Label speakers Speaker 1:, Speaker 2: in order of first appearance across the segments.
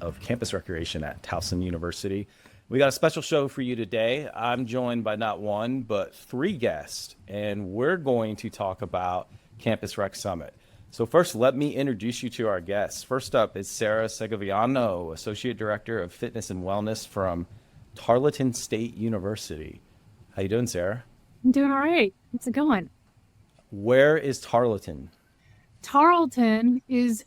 Speaker 1: of Campus Recreation at Towson University. We got a special show for you today. I'm joined by not one, but three guests, and we're going to talk about Campus Rec Summit. So first, let me introduce you to our guests. First up is Sarah Segoviano, Associate Director of Fitness and Wellness from Tarleton State University. How you doing, Sarah?
Speaker 2: I'm doing all right. How's it going?
Speaker 1: Where is Tarleton?
Speaker 2: Tarleton is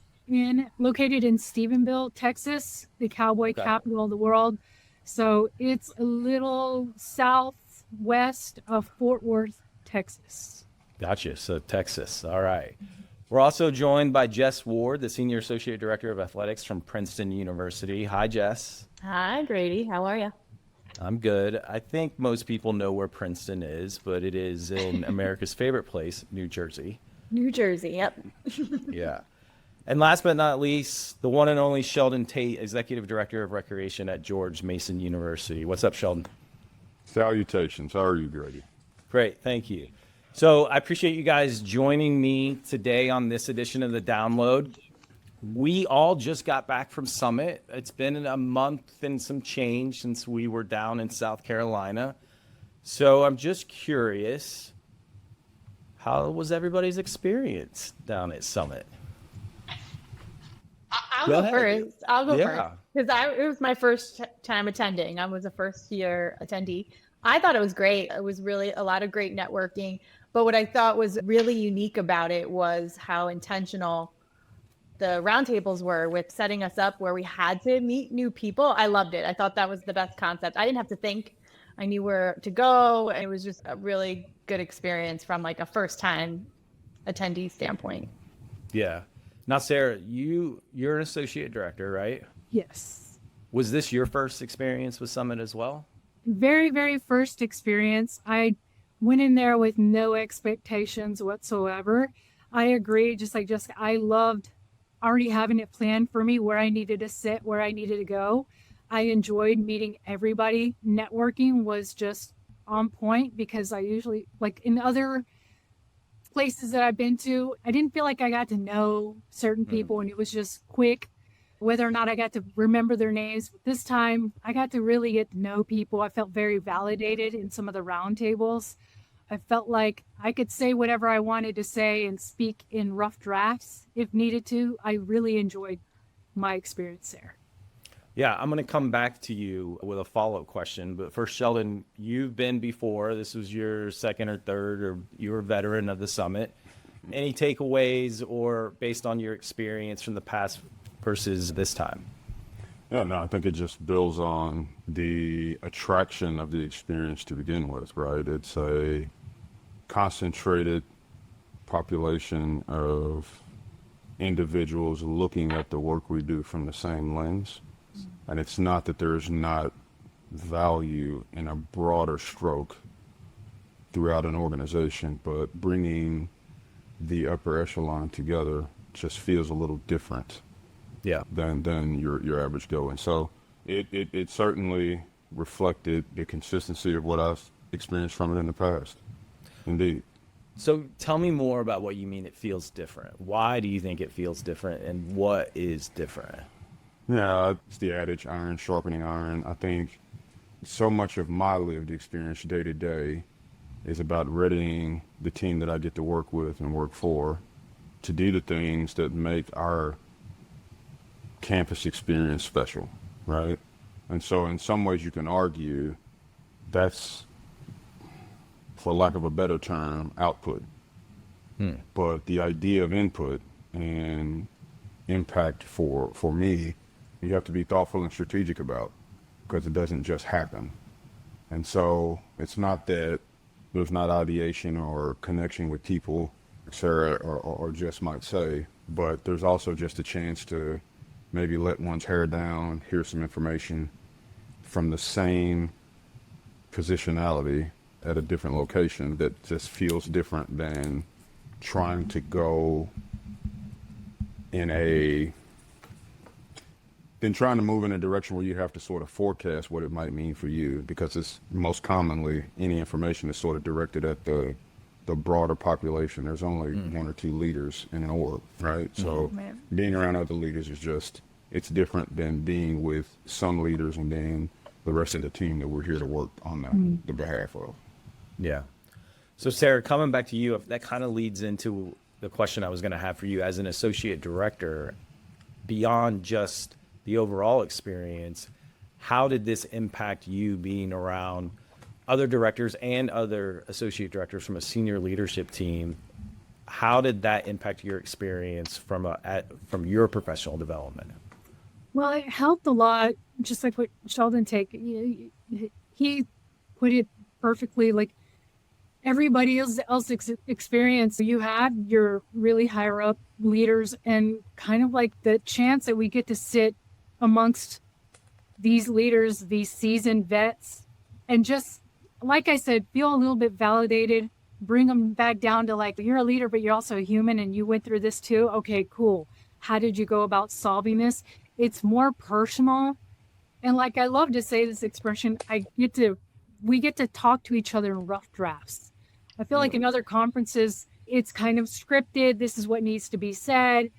Speaker 2: located in Stephenville, Texas, the cowboy capital of the world. So it's a little southwest of Fort Worth, Texas.
Speaker 1: Gotcha. So Texas. All right. We're also joined by Jess Ward, the Senior Associate Director of Athletics from Princeton University. Hi, Jess.
Speaker 3: Hi, Grady. How are you?
Speaker 1: I'm good. I think most people know where Princeton is, but it is in America's favorite place, New Jersey.
Speaker 3: New Jersey, yep.
Speaker 1: Yeah. And last but not least, the one and only Sheldon Tate, Executive Director of Recreation at George Mason University. What's up, Sheldon?
Speaker 4: Salutations. How are you, Grady?
Speaker 1: Great. Thank you. So I appreciate you guys joining me today on this edition of The Download. We all just got back from Summit. It's been a month and some change since we were down in South Carolina. So I'm just curious, how was everybody's experience down at Summit?
Speaker 3: I'll go first. I'll go
Speaker 1: Yeah.
Speaker 3: first. Because it was my first time attending. I was a first year attendee. I thought it was great. It was really a lot of great networking. But what I thought was really unique about it was how intentional the roundtables were with setting us up where we had to meet new people. I loved it. I thought that was the best concept. I didn't have to think. I knew where to go. And it was just a really good experience from like a first time attendee standpoint.
Speaker 1: Yeah. Now, Sarah, you're an associate director, right?
Speaker 2: Yes.
Speaker 1: Was this your first experience with Summit as well?
Speaker 2: Very, very first experience. I went in there with no expectations whatsoever. I agree. Just like Jessica, I loved already having it planned for me where I needed to sit, where I needed to go. I enjoyed meeting everybody. Networking was just on point because I usually, like in other places that I've been to, I didn't feel like I got to know certain people and it was just quick, whether or not I got to remember their names. This time I got to really get to know people. I felt very validated in some of the roundtables. I felt like I could say whatever I wanted to say and speak in rough drafts if needed to. I really enjoyed my experience there.
Speaker 1: Yeah, I'm going to come back to you with a follow-up question. But first, Sheldon, you've been before. This was your second or third, or you were a veteran of the Summit. Any takeaways or based on your experience from the past versus this time?
Speaker 4: Yeah, no, I think it just builds on the attraction of the experience to begin with, right? It's a concentrated population of individuals looking at the work we do from the same lens. And it's not that there's not value in a broader stroke throughout an organization, but bringing the upper echelon together just feels a little different than your average going. So it certainly reflected the consistency of what I've experienced from it in the past. Indeed.
Speaker 1: So tell me more about what you mean it feels different. Why do you think it feels different, and what is different?
Speaker 4: Yeah, it's the adage, iron sharpening iron. I think so much of my lived experience day to day is about readying the team that I get to work with and work for to do the things that make our campus experience special, right? And so in some ways you can argue that's, for lack of a better term, output. But the idea of input and impact for me, you have to be thoughtful and strategic about, because it doesn't just happen. And so it's not that there's not ideation or connection with people, Sarah or Jess might say, but there's also just a chance to maybe let one's hair down, hear some information from the same positionality at a different location that just feels different than trying to go trying to move in a direction where you have to sort of forecast what it might mean for you, because it's most commonly any information is sort of directed at the broader population. There's only one or two leaders in an org, right? So being around other leaders is just it's different than being with some leaders and then the rest of the team that we're here to work on the behalf of.
Speaker 1: Yeah. So Sarah, coming back to you, if that kind of leads into the question I was going to have for you as an associate director, beyond just the overall experience, how did this impact you being around other directors and other associate directors from a senior leadership team? How did that impact your experience from your professional development?
Speaker 2: Well, it helped a lot, just like what Sheldon he put it perfectly. Like everybody else experience, you have your really higher up leaders, and kind of like the chance that we get to sit amongst these leaders, these seasoned vets, and just, like I said, feel a little bit validated, bring them back down to like, you're a leader, but you're also a human and you went through this too. Okay, cool. How did you go about solving this? It's more personal. And like, I love to say this expression, we get to talk to each other in rough drafts. I feel like in other conferences, it's kind of scripted. This is what needs to be said.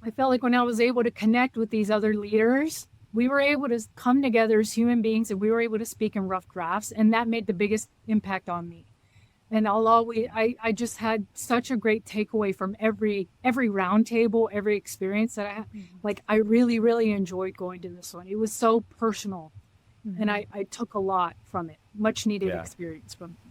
Speaker 2: I felt like when I was able to connect with these other leaders, we were able to come together as human beings and we were able to speak in rough drafts. And that made the biggest impact on me. And I just had such a great takeaway from every round table, every experience that I had. Like, I really, really enjoyed going to this one. It was so personal. And I took a lot from it, much needed experience from it.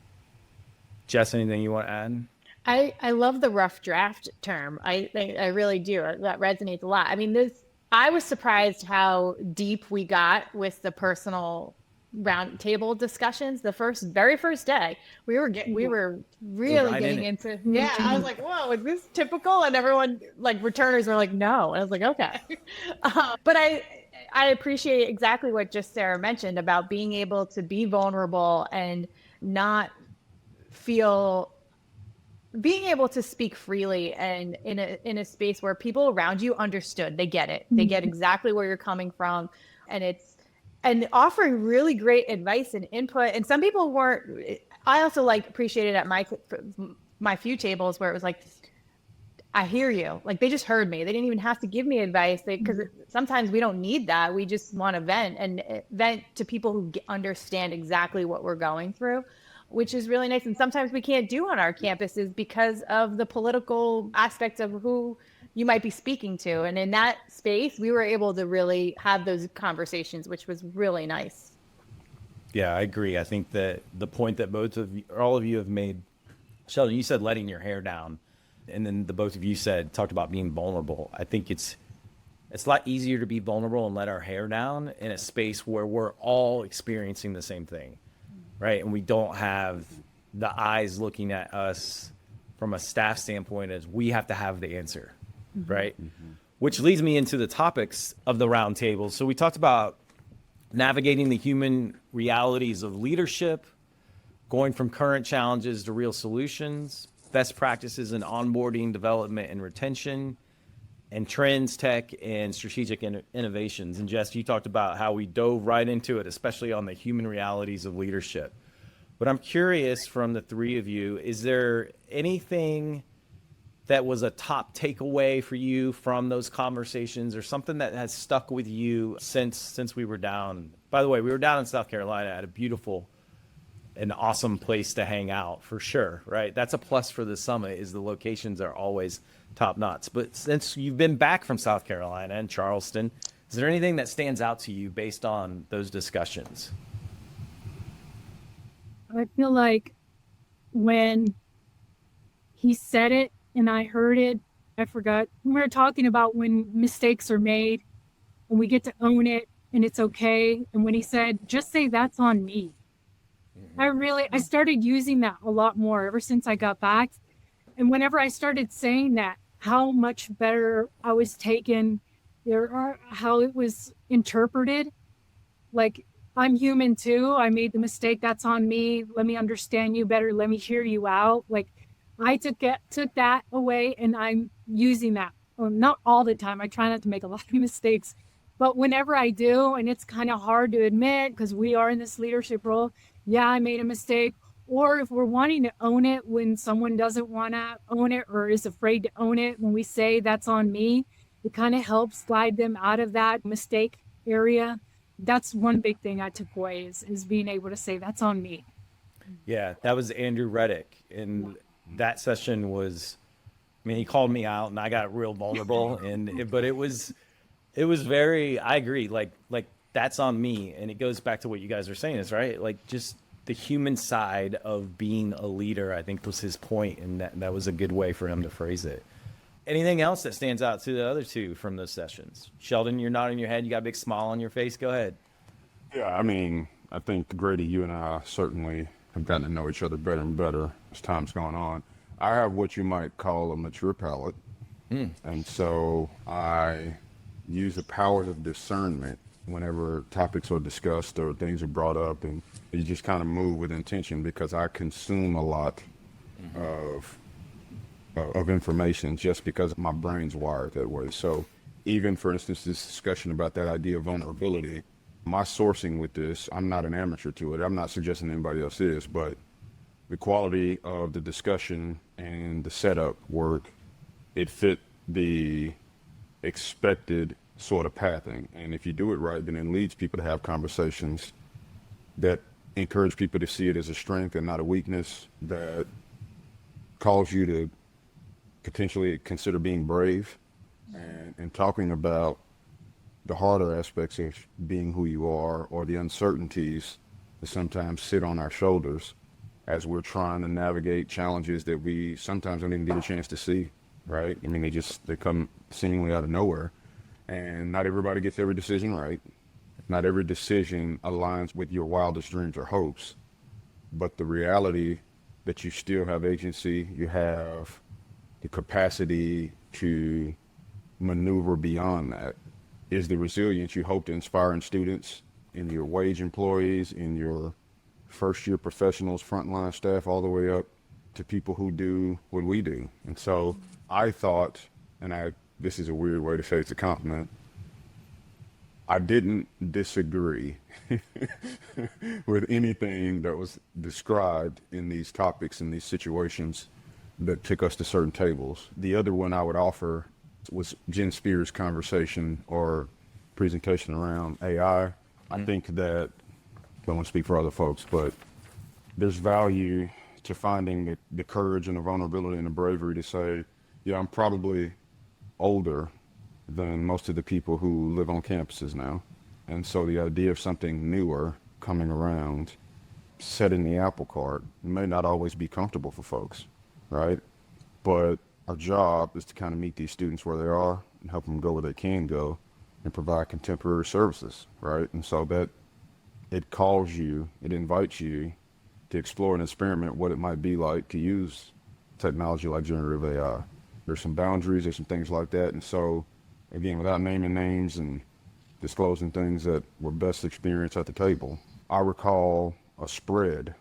Speaker 1: Jess, anything you want to add?
Speaker 3: I love the rough draft term. I really do. That resonates a lot. I mean, I was surprised how deep we got with the personal round table discussions. The very first day, we were really getting into. Yeah, I was like, "Whoa, is this typical?" And everyone, like returners, were like, "No," and I was like, "Okay." But I appreciate exactly what just Sarah mentioned about being able to be vulnerable and not being able to speak freely and in a space where people around you understood. They get it. They get exactly where you're coming from, and offering really great advice and input. And some people weren't. I also appreciated at my few tables where it was like, I hear you. Like, they just heard me. They didn't even have to give me advice, because sometimes we don't need that. We just want to vent to people who understand exactly what we're going through, which is really nice. And sometimes we can't do on our campuses because of the political aspects of who you might be speaking to. And in that space, we were able to really have those conversations, which was really nice.
Speaker 1: Yeah, I agree. I think that the point that all of you have made, Sheldon, you said letting your hair down, and then the both of you talked about being vulnerable. I think it's a lot easier to be vulnerable and let our hair down in a space where we're all experiencing the same thing, right? And we don't have the eyes looking at us from a staff standpoint as we have to have the answer, right? Which leads me into the topics of the round table. So we talked about navigating the human realities of leadership, going from current challenges to real solutions, best practices in onboarding, development, and retention, and trends, tech, and strategic innovations. And Jess, you talked about how we dove right into it, especially on the human realities of leadership. But I'm curious, from the three of you, is there anything that was a top takeaway for you from those conversations, or something that has stuck with you since we were down? By the way, we were down in South Carolina at a beautiful an awesome place to hang out, for sure, right? That's a plus for the summit, is the locations are always top notch. But since you've been back from South Carolina and Charleston, is there anything that stands out to you based on those discussions?
Speaker 2: I feel like when he said it and I heard it, I forgot. We were talking about when mistakes are made and we get to own it and it's okay. And when he said, just say that's on me. I started using that a lot more ever since I got back. And whenever I started saying that, how much better I was taken, how it was interpreted. Like, I'm human too. I made the mistake. That's on me. Let me understand you better. Let me hear you out. Like, I took that away, and I'm using that. Well, not all the time. I try not to make a lot of mistakes, but whenever I do, and it's kind of hard to admit because we are in this leadership role. Yeah, I made a mistake. Or if we're wanting to own it when someone doesn't want to own it or is afraid to own it, when we say that's on me, It kind of helps guide them out of that mistake area. That's one big thing I took away is being able to say that's on me.
Speaker 1: Yeah, that was Andrew Reddick, and that session was, I mean, he called me out, and I got real vulnerable, but it was very. I agree, like that's on me, and it goes back to what you guys are saying, is right, like just the human side of being a leader. I think was his point, and that was a good way for him to phrase it. Anything else that stands out to the other two from those sessions? Sheldon, you're nodding your head. You got a big smile on your face. Go ahead.
Speaker 4: Yeah, I mean, I think Grady, you and I certainly have gotten to know each other better and better as time's gone on. I have what you might call a mature palate. And so I use the powers of discernment whenever topics are discussed or things are brought up, and you just kind of move with intention because I consume a lot of information just because my brain's wired that way. So even, for instance, this discussion about that idea of vulnerability, my sourcing with this, I'm not an amateur to it. I'm not suggesting anybody else is, but the quality of the discussion and the setup work, it fit the expected sort of pathing. And if you do it right, then it leads people to have conversations that encourage people to see it as a strength and not a weakness, that cause you to potentially consider being brave and talking about the harder aspects of being who you are, or the uncertainties that sometimes sit on our shoulders as we're trying to navigate challenges that we sometimes don't even get a chance to see, right? I mean, they come seemingly out of nowhere, and not everybody gets every decision right. Not every decision aligns with your wildest dreams or hopes, but the reality that you still have agency, you have the capacity to maneuver beyond that, is the resilience you hope to inspire in students, in your wage employees, in your first year professionals, frontline staff, all the way up to people who do what we do. And so I thought, and this is a weird way to say it's a compliment, I didn't disagree with anything that was described in these topics and these situations that took us to certain tables. The other one I would offer was Jen Spears' conversation or presentation around AI. I think that, I don't want to speak for other folks, but there's value to finding the courage and the vulnerability and the bravery to say, yeah, I'm probably older than most of the people who live on campuses now. And so the idea of something newer coming around, setting the apple cart, may not always be comfortable for folks, right? But our job is to kind of meet these students where they are and help them go where they can go and provide contemporary services, right? And so that it calls you, it invites you to explore and experiment what it might be like to use technology like generative AI. There's some boundaries, there's some things like that. And so, again, without naming names and disclosing things that were best experienced at the table, I recall a spread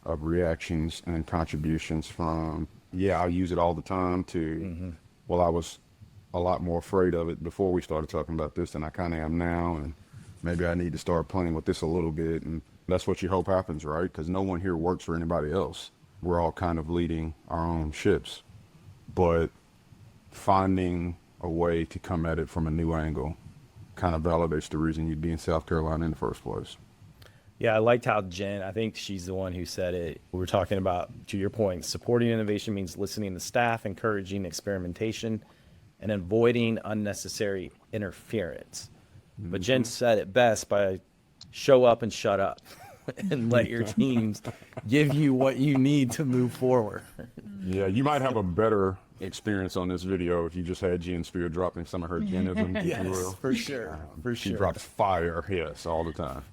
Speaker 4: of reactions and contributions from, yeah, I use it all the time, to, well, I was a lot more afraid of it before we started talking about this than I kind of am now, and maybe I need to start playing with this a little bit. And that's what you hope happens, right? Because no one here works for anybody else. We're all kind of leading our own ships. But finding a way to come at it from a new angle kind of validates the reason you'd be in South Carolina in the first place.
Speaker 1: Yeah, I liked how Jen, I think she's the one who said it. We were talking about, to your point, supporting innovation means listening to staff, encouraging experimentation, and avoiding unnecessary interference. But Jen said it best by show up and shut up and let your teams give you what you need to move forward.
Speaker 4: Yeah, you might have a better experience on this video if you just had Jen Spear dropping some of her Genism, if you will.
Speaker 1: for sure. For
Speaker 4: She
Speaker 1: sure.
Speaker 4: drops fire, yes, all the time.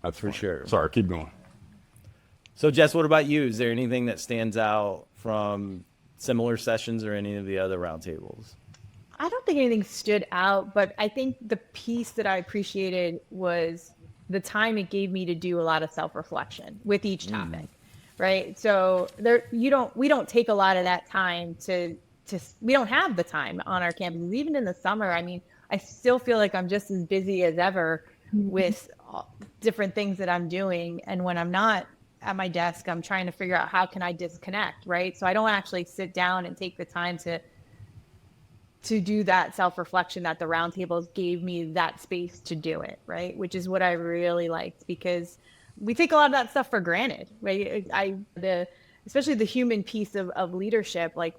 Speaker 4: That's
Speaker 1: For
Speaker 4: funny.
Speaker 1: sure.
Speaker 4: Sorry, keep going.
Speaker 1: So, Jess, what about you? Is there anything that stands out from similar sessions or any of the other roundtables?
Speaker 3: I don't think anything stood out, but I think the piece that I appreciated was the time it gave me to do a lot of self-reflection with each topic, right? So we don't take a lot of that time we don't have the time on our campuses, even in the summer. I mean, I still feel like I'm just as busy as ever with different things that I'm doing. And when I'm not at my desk, I'm trying to figure out how can I disconnect, right? So I don't actually sit down and take the time to to do that self-reflection, that the roundtables gave me that space to do it, right? Which is what I really liked, because we take a lot of that stuff for granted, right? Especially the human piece of leadership, like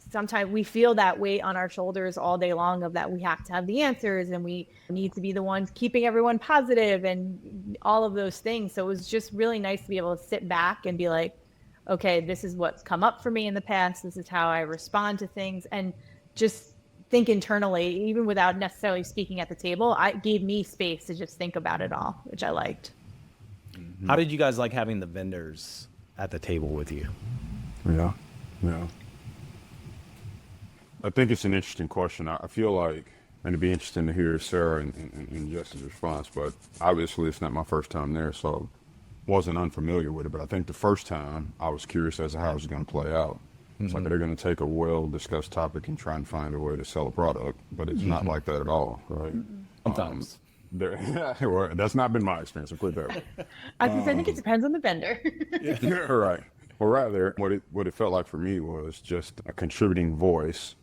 Speaker 3: sometimes we feel that weight on our shoulders all day long of that we have to have the answers and we need to be the ones keeping everyone positive and all of those things. So it was just really nice to be able to sit back and be like, okay, this is what's come up for me in the past. This is how I respond to things, and just think internally, even without necessarily speaking at the table. It gave me space to just think about it all, which I liked.
Speaker 1: How did you guys like having the vendors at the table with you?
Speaker 4: Yeah. I think it's an interesting question. I feel like, and it'd be interesting to hear Sarah and Jess's response, but obviously it's not my first time there, so wasn't unfamiliar with it. But I think the first time I was curious as to how it was going to play out. It's like they're going to take a well-discussed topic and try and find a way to sell a product, but it's not like that at all, right?
Speaker 1: Sometimes.
Speaker 4: Well, that's not been my experience. I'll put it that way.
Speaker 3: I think it depends on the vendor.
Speaker 4: Right. Well, rather, what it felt like for me was just a contributing voice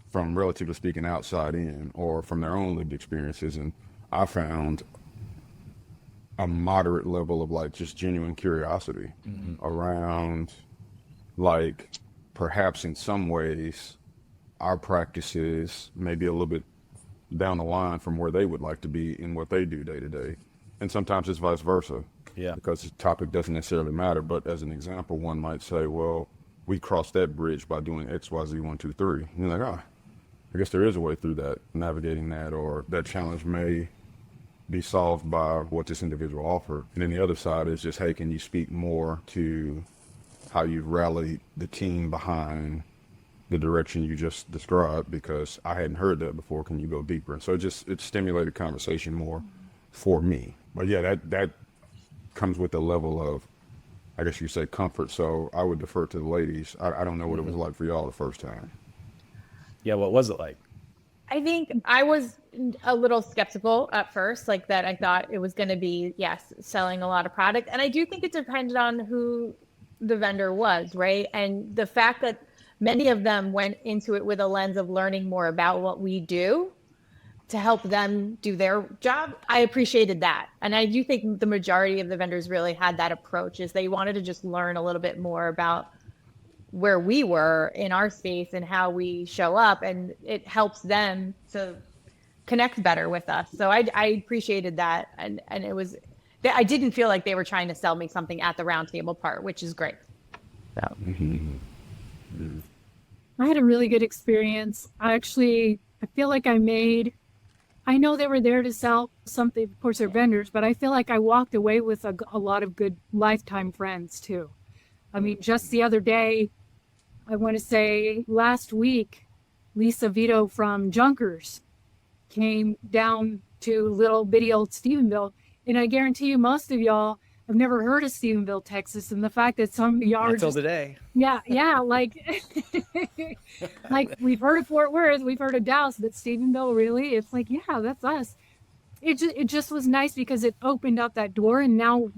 Speaker 4: from, relatively speaking, outside in, or from their own lived experiences. And I found a moderate level of like just genuine curiosity around, like, perhaps in some ways our practices may be a little bit down the line from where they would like to be in what they do day to day. And sometimes it's vice versa.
Speaker 1: Yeah.
Speaker 4: Because the topic doesn't necessarily matter. But as an example, one might say, well, we crossed that bridge by doing X, Y, Z, 1, 2, 3. And you're like, oh, I guess there is a way through that, navigating that, or that challenge may be solved by what this individual offered. And then the other side is just, hey, can you speak more to how you rallied the team behind the direction you just described? Because I hadn't heard that before. Can you go deeper? And so it stimulated conversation more for me. But yeah, that comes with a level of, I guess you say, comfort. So I would defer to the ladies. I don't know what it was like for y'all the first time.
Speaker 1: Yeah, what was it like?
Speaker 3: I think I was a little skeptical at first, like that I thought it was going to be, yes, selling a lot of product. And I do think it depended on who the vendor was, right? And the fact that many of them went into it with a lens of learning more about what we do to help them do their job, I appreciated that. And I do think the majority of the vendors really had that approach, is they wanted to just learn a little bit more about where we were in our space and how we show up, and it helps them to connect better with us. So I appreciated that, and it was, I didn't feel like they were trying to sell me something at the roundtable part, which is great. So
Speaker 2: I had a really good experience. I feel like I know they were there to sell something, of course they're vendors, but I feel like I walked away with a lot of good lifetime friends too. I mean, just the other day, I want to say last week, Lisa Vito from Junkers came down to little bitty old Stephenville. And I guarantee you, most of y'all have never heard of Stephenville, Texas. And the fact that some of y'all are
Speaker 1: Until
Speaker 2: just,
Speaker 1: today.
Speaker 2: yeah, like, like we've heard of Fort Worth, we've heard of Dallas, but Stephenville, really? It's like, yeah, that's us. It just was nice because it opened up that door, and now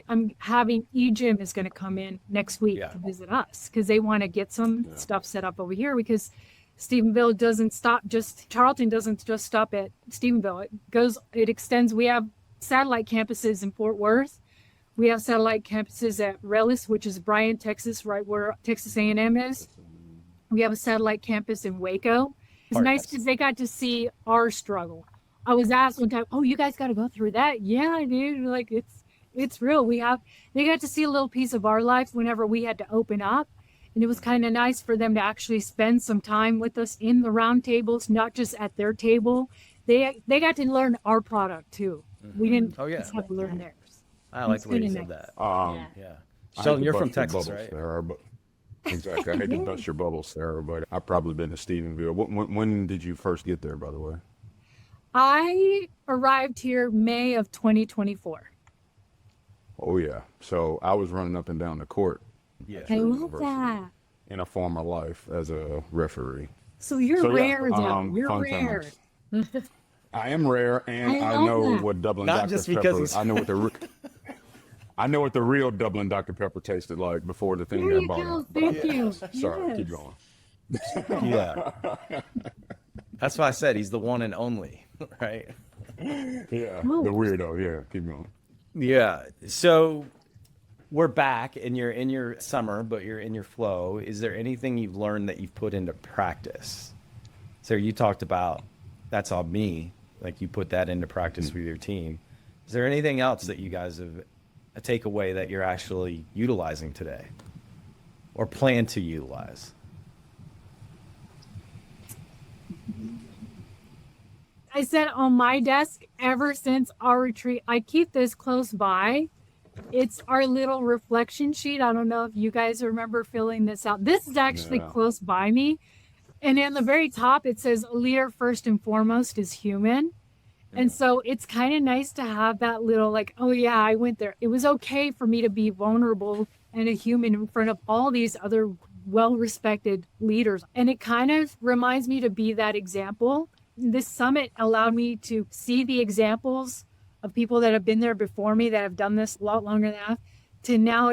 Speaker 2: I'm having eGym is going to come in next week to visit us because they want to get some stuff set up over here, because Stephenville doesn't stop, Charlton doesn't just stop at Stephenville. It extends. We have satellite campuses in Fort Worth. We have satellite campuses at Rellis, which is Bryan, Texas, right where Texas A&M is. We have a satellite campus in Waco. It's nice because they got to see our struggle. I was asked one time, "Oh, you guys got to go through that?" Yeah, I did. Like it's real. They got to see a little piece of our life whenever we had to open up, and it was kind of nice for them to actually spend some time with us in the round tables, not just at their table. They got to learn our product too. We didn't just have to learn theirs.
Speaker 1: I like the way you said that.
Speaker 4: Yeah.
Speaker 1: Sheldon, you're from
Speaker 4: Bust your
Speaker 1: Texas,
Speaker 4: bubbles,
Speaker 1: right?
Speaker 4: Sarah, but exactly. I hate to bust your bubble, Sarah, but I've probably been to Stephenville. When did you first get there, by the way?
Speaker 2: I arrived here May of 2024.
Speaker 4: Oh yeah. So I was running up and down the court.
Speaker 1: Yeah.
Speaker 2: I love that.
Speaker 4: In a former life as a referee.
Speaker 2: So you're rare, though. You're
Speaker 4: fun
Speaker 2: rare.
Speaker 4: times. I am rare, and
Speaker 2: I
Speaker 4: I
Speaker 2: love
Speaker 4: know
Speaker 2: that.
Speaker 4: what Dublin
Speaker 1: Not
Speaker 4: Dr.
Speaker 1: just
Speaker 4: Pepper.
Speaker 1: because he's
Speaker 4: I know what I know what the real Dublin Dr. Pepper tasted like before the thing
Speaker 2: There
Speaker 4: got
Speaker 2: you
Speaker 4: bought
Speaker 2: go.
Speaker 4: out.
Speaker 2: Thank you.
Speaker 4: Sorry,
Speaker 2: Yes.
Speaker 4: keep going.
Speaker 1: Yeah. That's why I said he's the one and only, right?
Speaker 4: Yeah,
Speaker 2: Ooh.
Speaker 4: the weirdo. Yeah, keep going.
Speaker 1: Yeah. So we're back and you're in your summer, but you're in your flow. Is there anything you've learned that you've put into practice? So you talked about that's on me, like you put that into practice with your team. Is there anything else that you guys have a takeaway that you're actually utilizing today or plan to utilize?
Speaker 2: I said on my desk ever since our retreat, I keep this close by. It's our little reflection sheet. I don't know if you guys remember filling this out. This is actually
Speaker 4: Yeah.
Speaker 2: close by me. And in the very top, it says a leader first and foremost is human. And so it's kind of nice to have that little like, oh yeah, I went there. It was okay for me to be vulnerable and a human in front of all these other well-respected leaders. And it kind of reminds me to be that example. This summit allowed me to see the examples of people that have been there before me that have done this a lot longer than I have, to now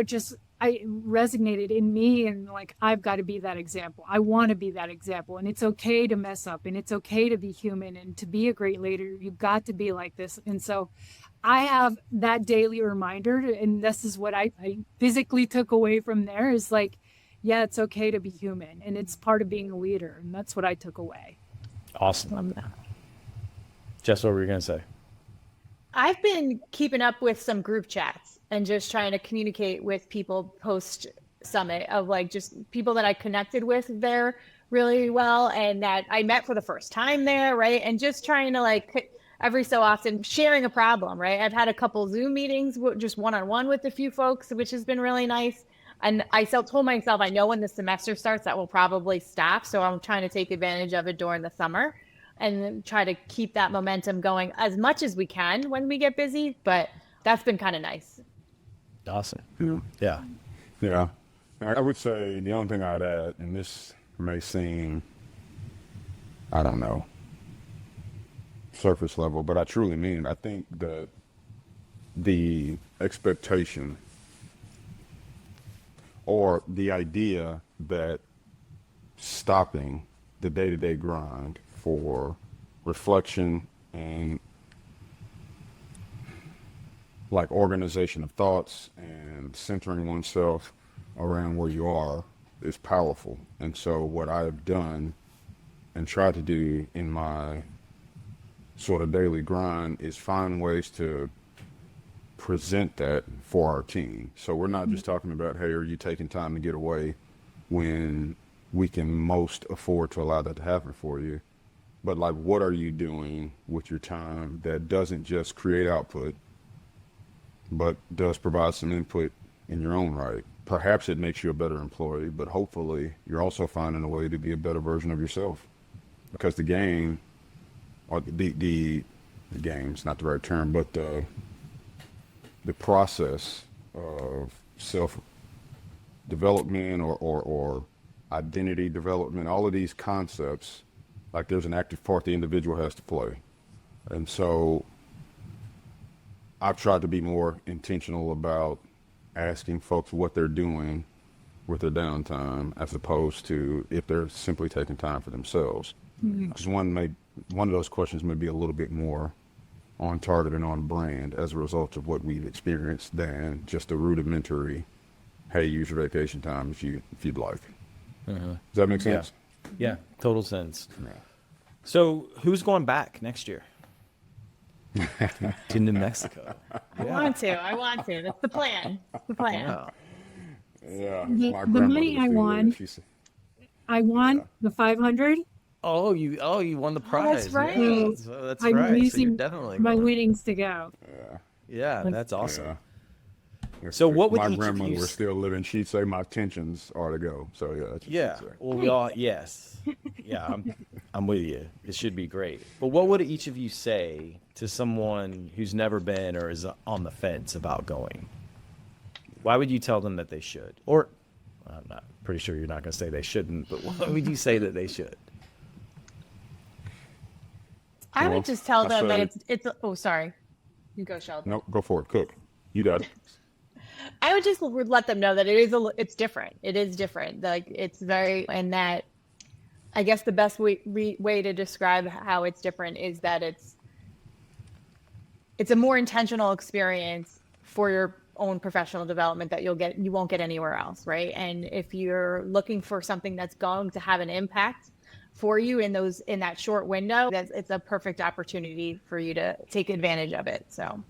Speaker 2: I resonated in me, and like, I've got to be that example. I want to be that example, and it's okay to mess up, and it's okay to be human, and to be a great leader, you've got to be like this. And so I have that daily reminder, and this is what I physically took away from there is like, yeah, it's okay to be human, and it's part of being a leader. And that's what I took away.
Speaker 1: Awesome.
Speaker 3: Love that.
Speaker 1: Jess, what were you going to say?
Speaker 3: I've been keeping up with some group chats and just trying to communicate with people post summit, of like just people that I connected with there really well and that I met for the first time there, right? And just trying to like every so often sharing a problem, right? I've had a couple Zoom meetings just one-on-one with a few folks, which has been really nice. And I told myself, I know when the semester starts, that will probably stop. So I'm trying to take advantage of it during the summer and then try to keep that momentum going as much as we can when we get busy. But that's been kind of nice.
Speaker 1: Awesome.
Speaker 4: Yeah.
Speaker 1: Yeah.
Speaker 4: Yeah. I would say the only thing I'd add, and this may seem, I don't know, surface level, but I truly mean it. I think that the expectation or the idea that stopping the day-to-day grind for reflection and like organization of thoughts and centering oneself around where you are is powerful. And so what I've done and tried to do in my sort of daily grind is find ways to present that for our team. So we're not just talking about, hey, are you taking time to get away when we can most afford to allow that to happen for you? But like, what are you doing with your time that doesn't just create output, but does provide some input in your own right? Perhaps it makes you a better employee, but hopefully you're also finding a way to be a better version of yourself. Because the game, or the game's not the right term, but the process of self-development or identity development, all of these concepts, like there's an active part the individual has to play. And so I've tried to be more intentional about asking folks what they're doing with their downtime as opposed to if they're simply taking time for themselves. Because one of those questions may be a little bit more on target and on brand as a result of what we've experienced than just a rudimentary, hey, use your vacation time if you'd like. Does that make sense?
Speaker 1: Yeah. Total sense.
Speaker 4: Yeah.
Speaker 1: So who's going back next year? To New Mexico.
Speaker 3: I want to. That's the plan. The plan.
Speaker 1: Yeah.
Speaker 4: Yeah.
Speaker 2: The
Speaker 4: My
Speaker 2: money
Speaker 4: grandmother was
Speaker 2: I
Speaker 4: still there.
Speaker 2: won.
Speaker 4: She said,
Speaker 2: I won the 500.
Speaker 1: Oh, you won the prize.
Speaker 3: that's right.
Speaker 1: Yeah, so that's
Speaker 2: I'm
Speaker 1: right. So you're
Speaker 2: using
Speaker 1: definitely
Speaker 2: my
Speaker 1: going.
Speaker 2: winnings to go.
Speaker 1: Yeah, that's awesome.
Speaker 4: yeah.
Speaker 1: So what would
Speaker 4: my
Speaker 1: each of
Speaker 4: grandmother
Speaker 1: you
Speaker 4: was still living, she'd say my intentions are to go. So yeah, that's what
Speaker 1: Yeah.
Speaker 4: she'd say.
Speaker 1: Well, we all yes. Yeah, I'm with you. It should be great. But what would each of you say to someone who's never been or is on the fence about going? Why would you tell them that they should? Or I'm not pretty sure you're not going to say they shouldn't, but why would you say that they should?
Speaker 3: I
Speaker 4: Well,
Speaker 3: would just tell
Speaker 4: I
Speaker 3: them that
Speaker 4: said-
Speaker 3: it's oh, sorry. You go, Sheldon.
Speaker 4: No, go for it. Cook. You got it.
Speaker 3: I would just let them know that it's different. It is different. Like it's very, and that I guess the best way to describe how it's different is that it's a more intentional experience for your own professional development that you won't get anywhere else, right? And if you're looking for something that's going to have an impact for you in that short window, it's a perfect opportunity for you to take advantage of it. So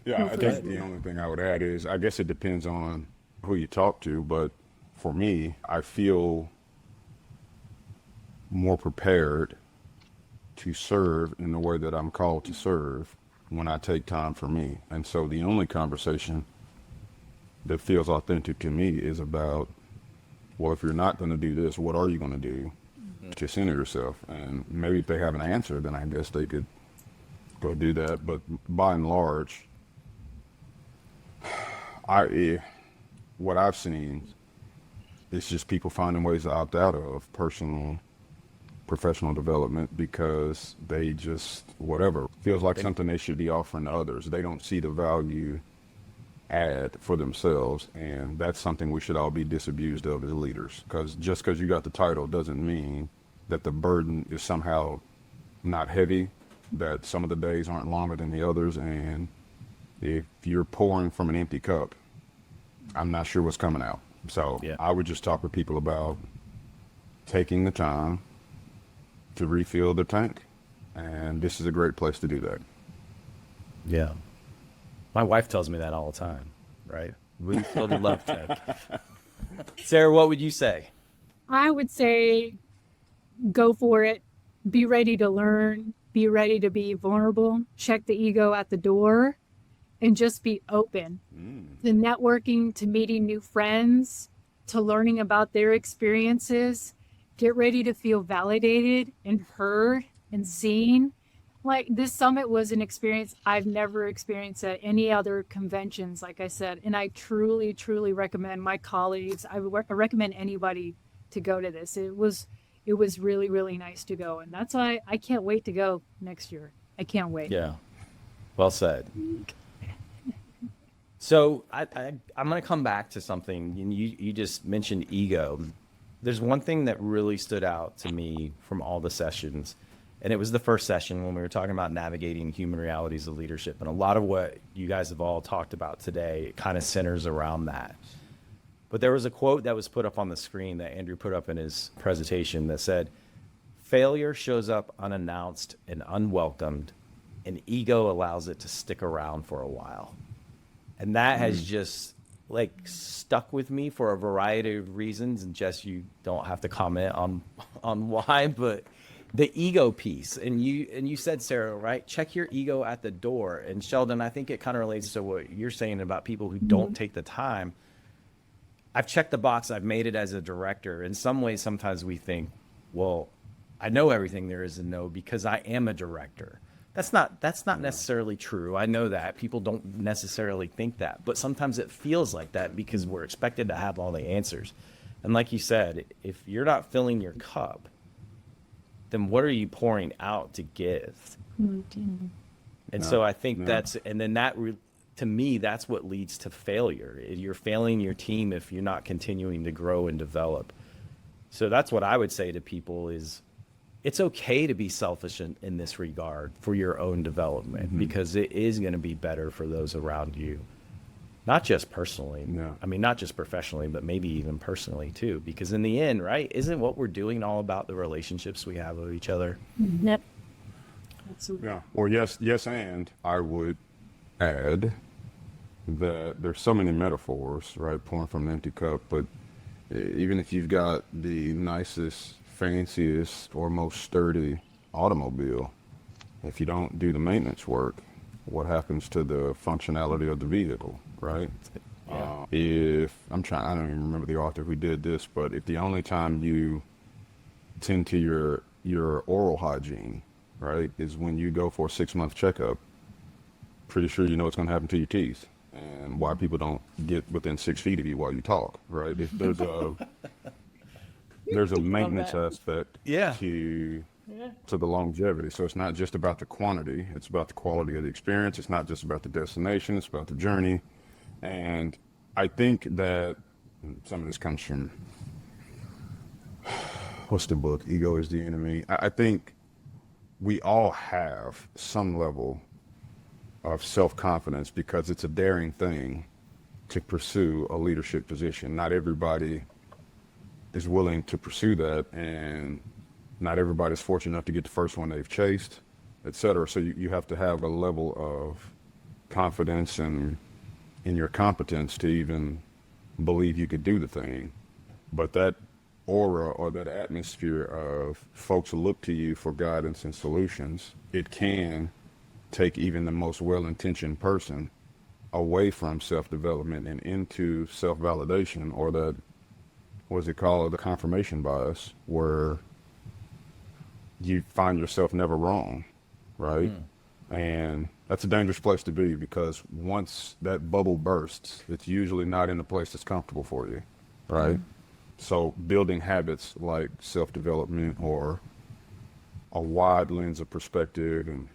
Speaker 4: Yeah, I think the only thing I would add is I guess it depends on who you talk to, but for me, I feel more prepared to serve in the way that I'm called to serve when I take time for me. And so the only conversation that feels authentic to me is about, well, if you're not going to do this, what are you going to do to center yourself? And maybe if they have an answer, then I guess they could go do that. But by and large, what I've seen is just people finding ways to opt out of professional development because they just, whatever, feels like something they should be offering to others. They don't see the value add for themselves, and that's something we should all be disabused of as leaders, because just because you got the title doesn't mean that the burden is somehow not heavy, that some of the days aren't longer than the others, and if you're pouring from an empty cup, I'm not sure what's coming out. So
Speaker 1: Yeah.
Speaker 4: I would just talk with people about taking the time to refill the tank, and this is a great place to do that.
Speaker 1: Yeah. My wife tells me that all the time, right? We fill the love tank. Sarah, what would you say?
Speaker 2: I would say go for it. Be ready to learn. Be ready to be vulnerable. Check the ego at the door and just be open. The networking, to meeting new friends, to learning about their experiences. Get ready to feel validated and heard and seen. Like, this summit was an experience I've never experienced at any other conventions, like I said. And I truly, truly recommend my colleagues. I recommend anybody to go to this. It was really, really nice to go. And that's why I can't wait to go next year. I can't wait.
Speaker 1: Yeah. Well said. So I'm going to come back to something. You just mentioned ego. There's one thing that really stood out to me from all the sessions, and it was the first session when we were talking about navigating human realities of leadership. And a lot of what you guys have all talked about today kind of centers around that. But there was a quote that was put up on the screen that Andrew put up in his presentation that said, "Failure shows up unannounced and unwelcomed, and ego allows it to stick around for a while." And that has just like stuck with me for a variety of reasons. And Jess, you don't have to comment on why, but the ego piece, and you said, Sarah, right? Check your ego at the door. And Sheldon, I think it kind of relates to what you're saying about people who don't take the time. I've checked the box. I've made it as a director. In some ways, sometimes we think, well, I know everything there is to know because I am a director. That's not necessarily true. I know that people don't necessarily think that, but sometimes it feels like that because we're expected to have all the answers. And like you said, if you're not filling your cup, then what are you pouring out to give? And so I think to me, that's what leads to failure. You're failing your team if you're not continuing to grow and develop. So that's what I would say to people is, it's okay to be selfish in this regard for your own development, because it is going to be better for those around you, not just personally.
Speaker 4: Yeah.
Speaker 1: I mean, not just professionally, but maybe even personally too, because in the end, right, isn't what we're doing all about the relationships we have with each other?
Speaker 2: Yep. Absolutely.
Speaker 4: Yeah. Or yes, and I would add that there's so many metaphors, right? Pouring from an empty cup, but even if you've got the nicest, fanciest, or most sturdy automobile, if you don't do the maintenance work, what happens to the functionality of the vehicle, right?
Speaker 1: Yeah.
Speaker 4: I don't even remember the author who did this, but if the only time you tend to your oral hygiene, right, is when you go for a 6-month checkup, pretty sure you know what's going to happen to your teeth and why people don't get within 6 feet of you while you talk, right? If there's a maintenance aspect
Speaker 1: Yeah.
Speaker 4: to the longevity. So it's not just about the quantity, it's about the quality of the experience. It's not just about the destination, it's about the journey. And I think that some of this comes from what's the book? Ego is the Enemy. I think we all have some level of self-confidence because it's a daring thing to pursue a leadership position. Not everybody is willing to pursue that, and not everybody's fortunate enough to get the first one they've chased, et cetera. So you have to have a level of confidence and in your competence to even believe you could do the thing. But that aura or that atmosphere of folks look to you for guidance and solutions, it can take even the most well-intentioned person away from self-development and into self-validation, or that, what's it called, the confirmation bias, where you find yourself never wrong, right? And that's a dangerous place to be, because once that bubble bursts, it's usually not in a place that's comfortable for you, right? So building habits like self-development or a wide lens of perspective and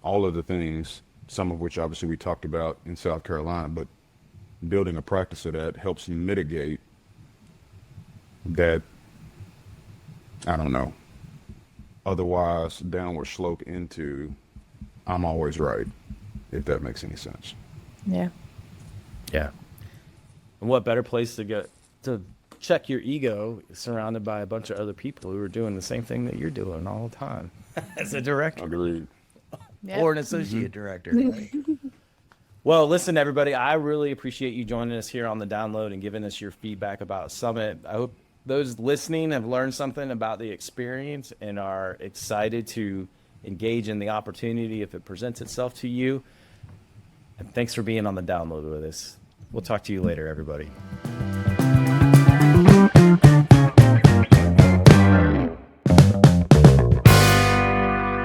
Speaker 4: all of the things, some of which obviously we talked about in South Carolina, but building a practice of that helps you mitigate that, I don't know, otherwise downward slope into I'm always right, if that makes any sense.
Speaker 3: Yeah.
Speaker 1: Yeah. And what better place to go to check your ego, surrounded by a bunch of other people who are doing the same thing that you're doing all the time as a director
Speaker 4: Agreed.
Speaker 3: Yep.
Speaker 1: or an associate director. Right? Well, listen, everybody, I really appreciate you joining us here on the download and giving us your feedback about Summit. I hope those listening have learned something about the experience and are excited to engage in the opportunity if it presents itself to you. And thanks for being on the download with us. We'll talk to you later, everybody.